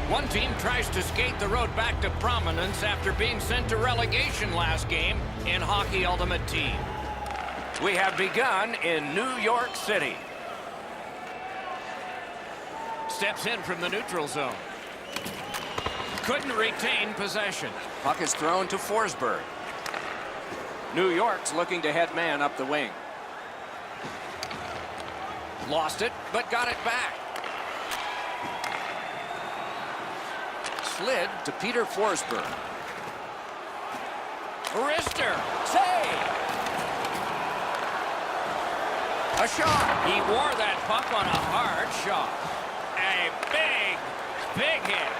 One team tries to skate the road back to prominence after being sent to relegation last game in Hockey Ultimate Team. We have begun in New York City. Steps in from the neutral zone. Couldn't retain possession. Puck is thrown to Forsberg. New York's looking to head man up the wing. Lost it, but got it back. Slid to Peter Forsberg. Wrister, save! A shot. He wore that puck on a hard shot. A big hit.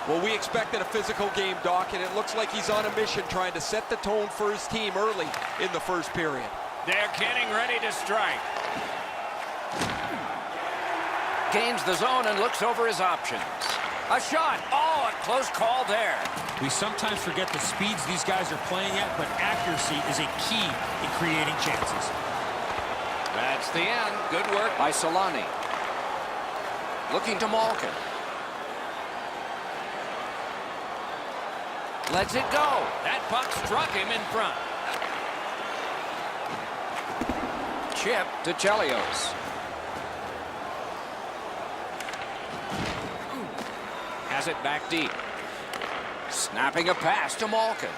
Well, we expected a physical game, Doc, and it looks like he's on a mission trying to set the tone for his team early in the first period. They're getting ready to strike. Gains the zone and looks over his options. A shot. Oh, a close call there. We sometimes forget the speeds these guys are playing at, but accuracy is a key in creating chances. That's the end. Good work by Solani. Looking to Malkin. Lets it go. That puck struck him in front. Chip to Chelios. Has it back deep. Snapping a pass to Malkin.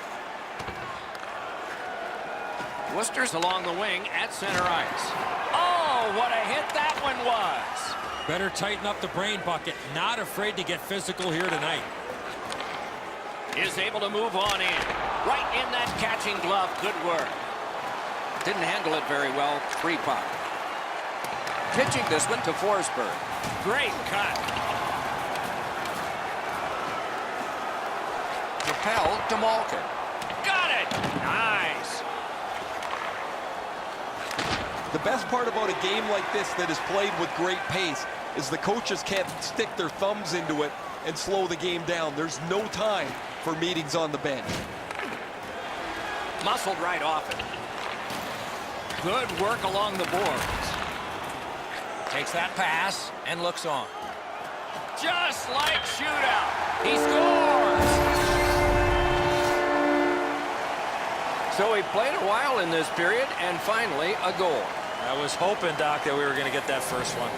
Worcester's along the wing at center ice. Oh, what a hit that one was. Better tighten up the brain bucket. Not afraid to get physical here tonight. Is able to move on in. Right in that catching glove. Good work. Didn't handle it very well. Free puck. Pitching this one to Forsberg. Great cut. Propelled to Malkin. Got it. Nice. The best part about a game like this that is played with great pace is the coaches can't stick their thumbs into it and slow the game down. There's no time for meetings on the bench. Muscled right off it. Good work along the boards. Takes that pass and looks on. Just like shootout. He scores. So he played a while in this period and finally a goal. I was hoping, Doc, that we were going to get that first one.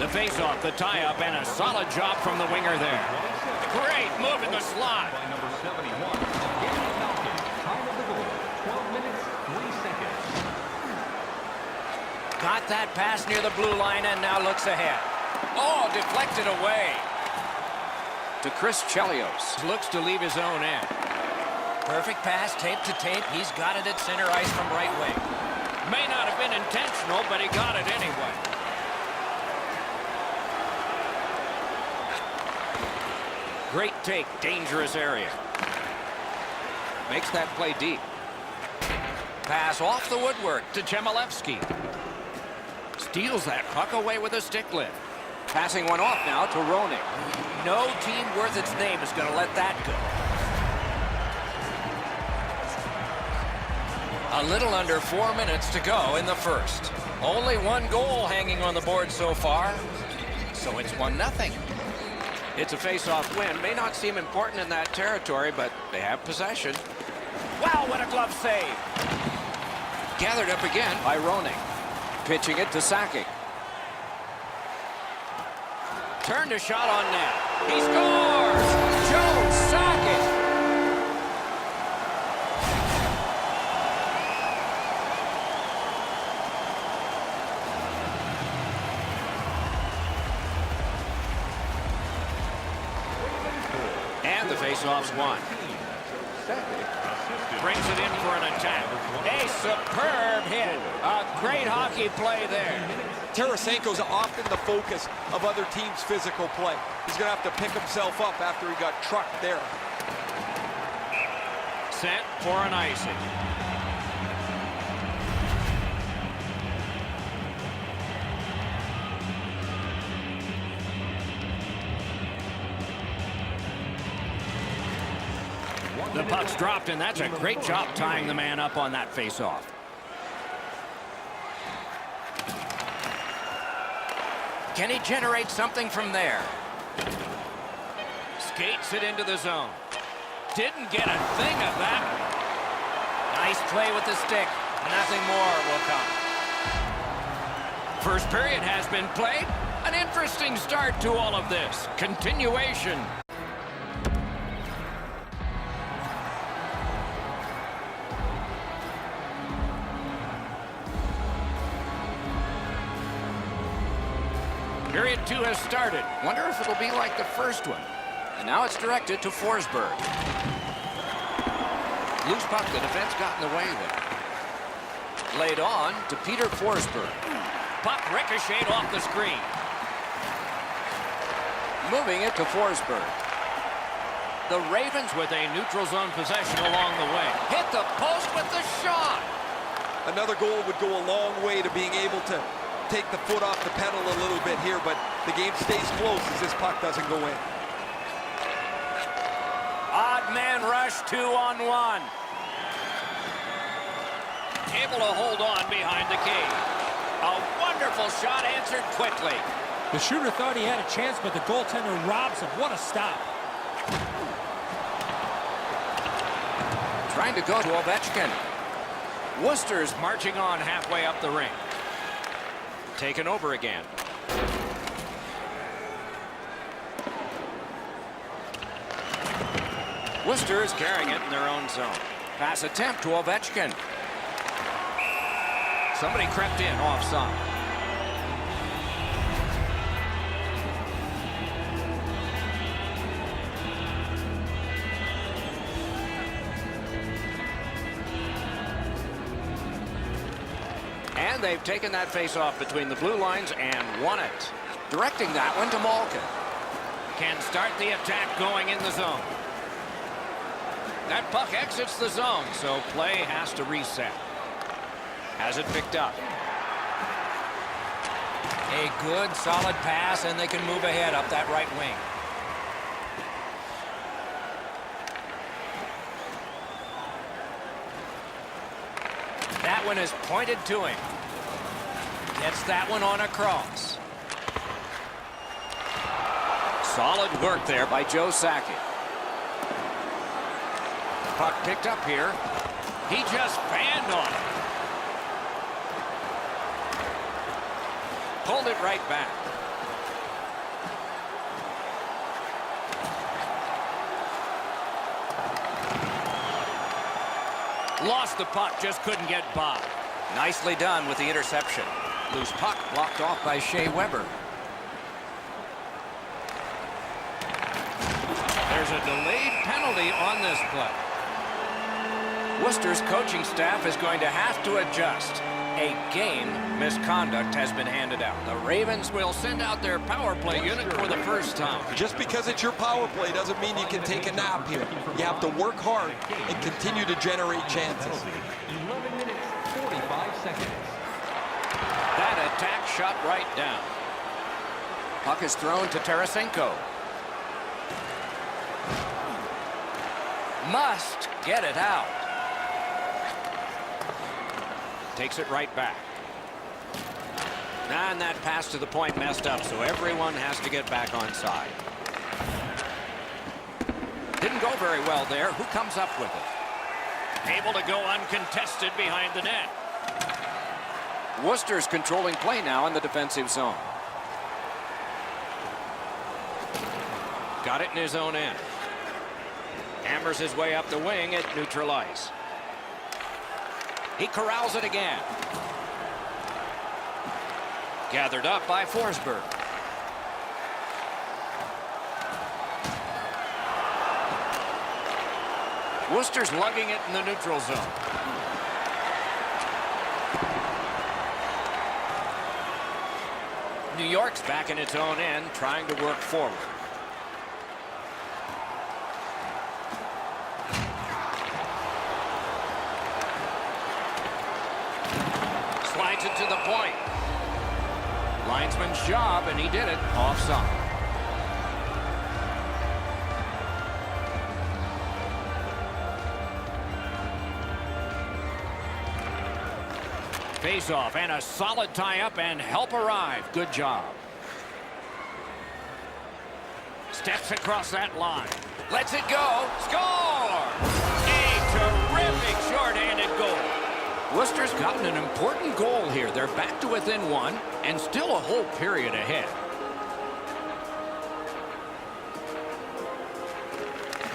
The face-off, the tie-up, and a solid job from the winger there. Great move in the slot. Number 71, time of the goal, 12 minutes, 3 seconds. Got that pass near the blue line and now looks ahead. Oh, deflected away. To Chris Chelios. Looks to leave his own end. Perfect pass, tape to tape. He's got it at center ice from right wing. May not have been intentional, but he got it anyway. Great take, dangerous area. Makes that play deep. Pass off the woodwork To Chmelevski. Steals that puck away with a stick lift. Passing one off now to Roenick. No team worth its name is going to let that go. A little under 4 minutes to go in the first. Only one goal hanging on the board so far. So it's 1-0. It's a face-off win. May not seem important in that territory, but they have possession. Wow, what a glove save. Gathered up again by Roenick. Pitching it to Sakic. Turned a shot on net. He scores! Joe Sakic! And the face-off's won. Brings it in for an attack. A superb hit. A great hockey play there. Tarasenko's often the focus of other teams' physical play. He's going to have to pick himself up after he got trucked there. Sent for an icing. The puck's dropped, and that's a great job tying the man up on that face-off. Can he generate something from there? skates it into the zone. Didn't get a thing of that. Nice play with the stick. Nothing more will come. First period has been played. An interesting start to all of this. Continuation. Period 2 has started. Wonder if it'll be like the first one. And now it's directed to Forsberg. Loose puck, the defense got in the way there. Laid on to Peter Forsberg. Puck ricocheted off the screen. Moving it to Forsberg. The Ravens with a neutral zone possession along the way. Hit the post with the shot. Another goal would go a long way to being able to take the foot off the pedal a little bit here, but the game stays close as this puck doesn't go in. Odd man rush, 2-on-1. Able to hold on behind the cage. A wonderful shot answered quickly. The shooter thought he had a chance, but the goaltender robs him. What a stop. Trying to go to Ovechkin. Worcester's marching on halfway up the rink. Taken over again. Worcester is carrying it in their own zone. Pass attempt to Ovechkin. Somebody crept in offside. And they've taken that face-off between the blue lines and won it. Directing that one to Malkin. Can start the attack going in the zone. That puck exits the zone, so play has to reset. Has it picked up. A good, solid pass, and they can move ahead up that right wing. That one is pointed to him. Gets that one on across. Solid work there by Joe Sakic. Puck picked up here. He just fanned on it. Pulled it right back. Lost the puck, just couldn't get by. Nicely done with the interception. Loose puck blocked off by Shea Weber. There's a delayed penalty on this play. Worcester's coaching staff is going to have to adjust. A game misconduct has been handed out. The Ravens will send out their power play unit for the first time. Just because it's your power play doesn't mean you can take a nap here. You have to work hard and continue to generate chances. 11 minutes, 45 seconds. That attack shot right down. Puck is thrown to Tarasenko. Must get it out. Takes it right back. And that pass to the point messed up, so everyone has to get back on side. Didn't go very well there. Who comes up with it? Able to go uncontested behind the net. Worcester's controlling play now in the defensive zone. Got it in his own end. Hammers his way up the wing at neutral ice. He corrals it again. Gathered up by Forsberg. Worcester's lugging it in the neutral zone. New York's back in its own end, trying to work forward. Slides it to the point. Linesman's job, and he did it offside. Face-off and a solid tie-up, and help arrive. Good job. Steps across that line. Lets it go. Score! A terrific short-handed goal. Worcester's gotten an important goal here. They're back to within one and still a whole period ahead.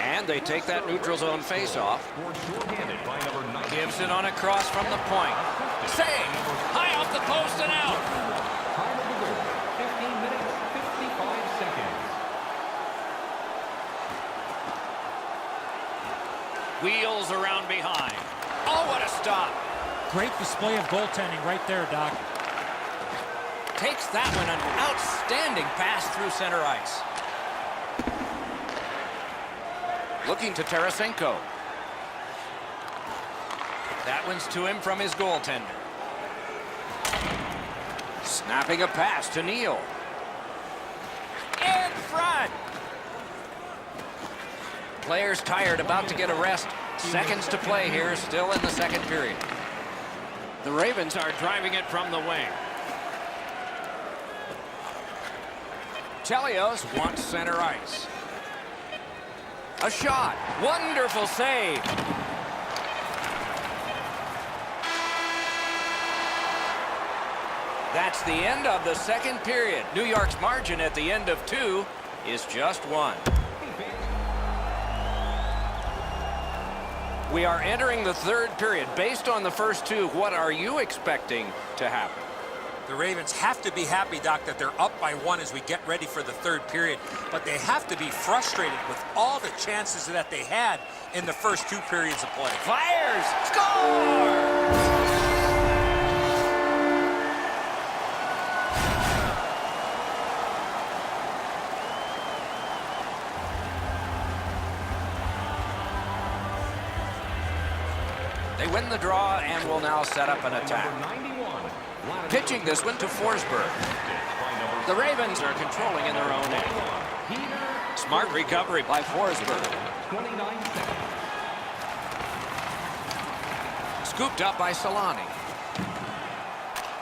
And they take that neutral zone face-off. Gives it on a cross from the point. Save! High off the post and out. Time of the goal, 15 minutes, 55 seconds. Wheels around behind. Oh, what a stop. Great display of goaltending right there, Doc. Takes that one, an outstanding pass through center ice. Looking to Tarasenko. That one's to him from his goaltender. Snapping a pass to Neal. In front. Players tired, about to get a rest. Seconds to play here, still in the second period. The Ravens are driving it from the wing. Chelios wants center ice. A shot. Wonderful save. That's the end of the second period. New York's margin at the end of 2 is just 1. We are entering the third period. Based on the first 2, what are you expecting to happen? The Ravens have to be happy, Doc, that they're up by 1 as we get ready for the third period. But they have to be frustrated with all the chances that they had in the first 2 periods of play. Fires! Score! They win the draw and will now set up an attack. Pitching this one to Forsberg. The Ravens are controlling in their own end. Smart recovery by Forsberg. Scooped up by Solani.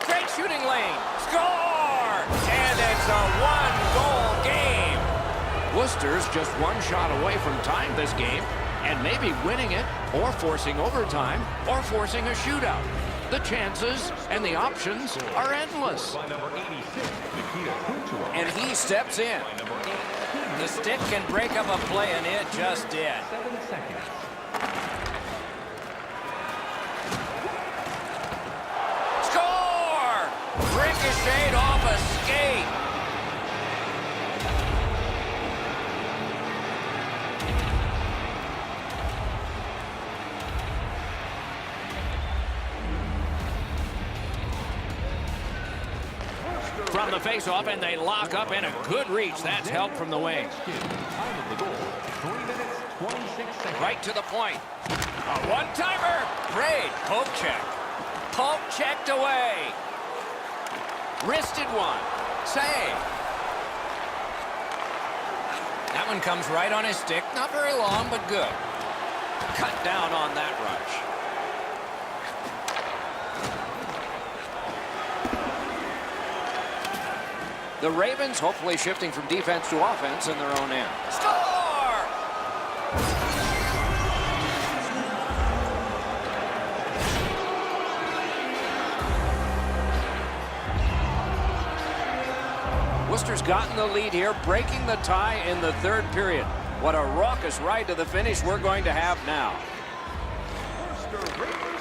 Great shooting lane. Score! And it's a 1-goal game. Worcester's just 1 shot away from tying this game and maybe winning it or forcing overtime or forcing a shootout. The chances and the options are endless. And he steps in. The stick can break up a play, and it just did. Score! Ricocheted off a skate. From the face-off, and they lock up in a good reach. That's help from the wing. Right to the point. A one-timer. Great poke check. Poke checked away. Wristed one. Save. That one comes right on his stick. Not very long, but good. Cut down on that rush. The Ravens hopefully shifting from defense to offense in their own end. Score! Worcester's gotten the lead here, breaking the tie in the third period. What a raucous ride to the finish we're going to have now.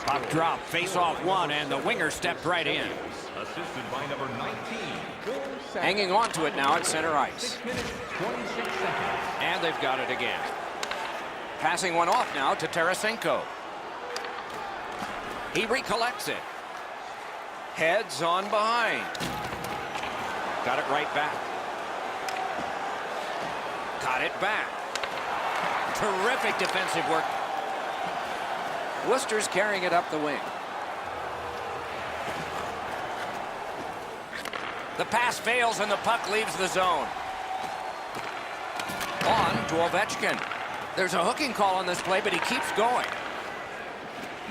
Puck drop, face-off one, and the winger stepped right in. Assisted by number 19. Hanging on to it now at center ice. And they've got it again. Passing one off now to Tarasenko. He recollects it. Heads on behind. Got it right back. Got it back. Terrific defensive work. Worcester's carrying it up the wing. The pass fails and the puck leaves the zone. On to Ovechkin. There's a hooking call on this play, but he keeps going.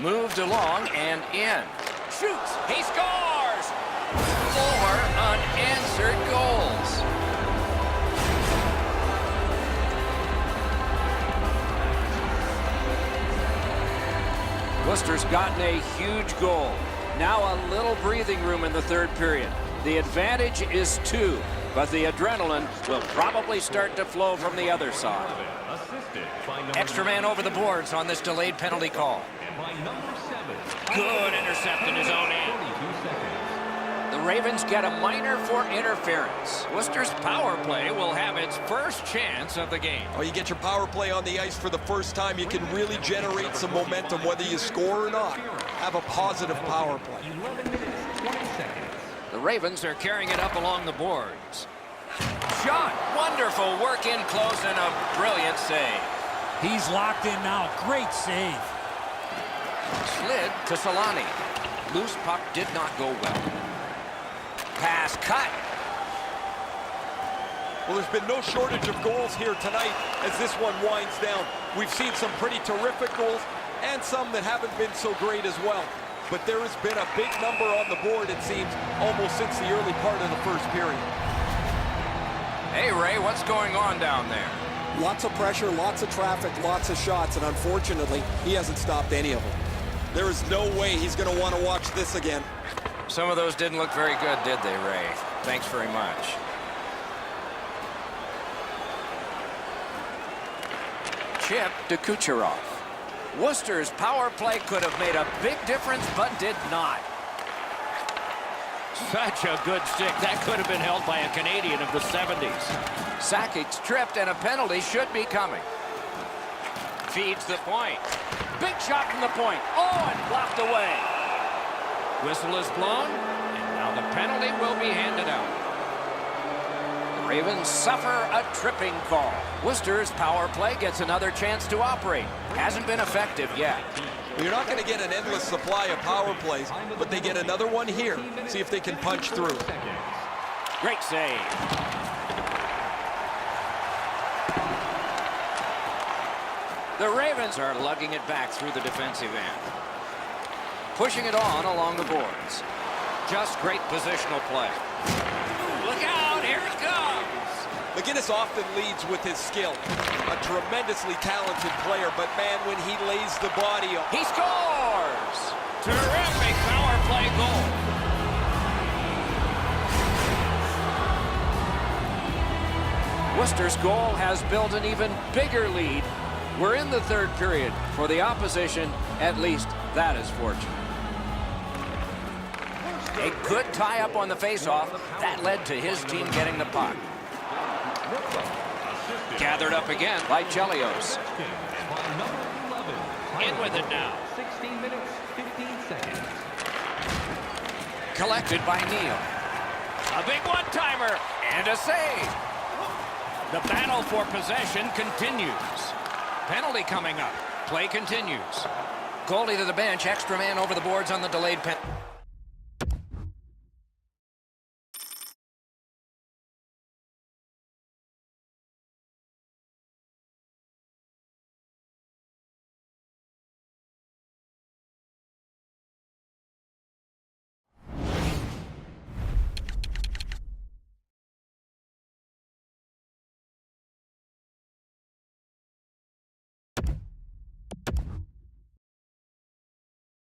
Moved along and in. Shoots. He scores! 4 unanswered goals. Worcester's gotten a huge goal. Now a little breathing room in the third period. The advantage is 2, but the adrenaline will probably start to flow from the other side. Assisted by number Extra man over the boards on this delayed penalty call. and by number 7. Good intercept in his own end. 32 seconds. The Ravens get a minor for interference. Worcester's power play will have its first chance of the game. Oh, you get your power play on the ice for the first time, you can really generate some momentum, whether you score or not. Have a positive power play. 11 minutes, 20 seconds. The Ravens are carrying it up along the boards. Shot! Wonderful work in close and a brilliant save. He's locked in now. Great save. Slid to Solani. Loose puck did not go well. Pass cut. Well, there's been no shortage of goals here tonight as this one winds down. We've seen some pretty terrific goals and some that haven't been so great as well. But there has been a big number on the board, it seems, almost since the early part of the first period. Hey, Ray, what's going on down there? Lots of pressure, lots of traffic, lots of shots, and unfortunately, he hasn't stopped any of them. There is no way he's going to want to watch this again. Some of those didn't look very good, did they, Ray? Thanks very much. Chip to Kucherov. Worcester's power play could have made a big difference, but did not. Such a good stick. That could have been held by a Canadian of the 70s. Sakic's tripped, and a penalty should be coming. Feeds the point. Big shot from the point. Oh, and blocked away. Whistle is blown, and now the penalty will be handed out. The Ravens suffer a tripping call. Worcester's power play gets another chance to operate. Hasn't been effective yet. You're not going to get an endless supply of power plays, but they get another one here. See if they can punch through. Great save. The Ravens are lugging it back through the defensive end. Pushing it on along the boards. Just great positional play. Look out, here it comes. McGinnis often leads with his skill. A tremendously talented player, but man, when he lays the body on. He scores! Terrific power play goal. Worcester's goal has built an even bigger lead. We're in the third period. For the opposition, at least that is fortunate. A good tie-up on the face-off. That led to his team getting the puck. Gathered up again by Chelios. In with it now. 16 minutes, 15 seconds. Collected by Neal. A big one-timer and a save. The battle for possession continues. Penalty coming up. Play continues. Goalie to the bench. Extra man over the boards on the delayed penalty.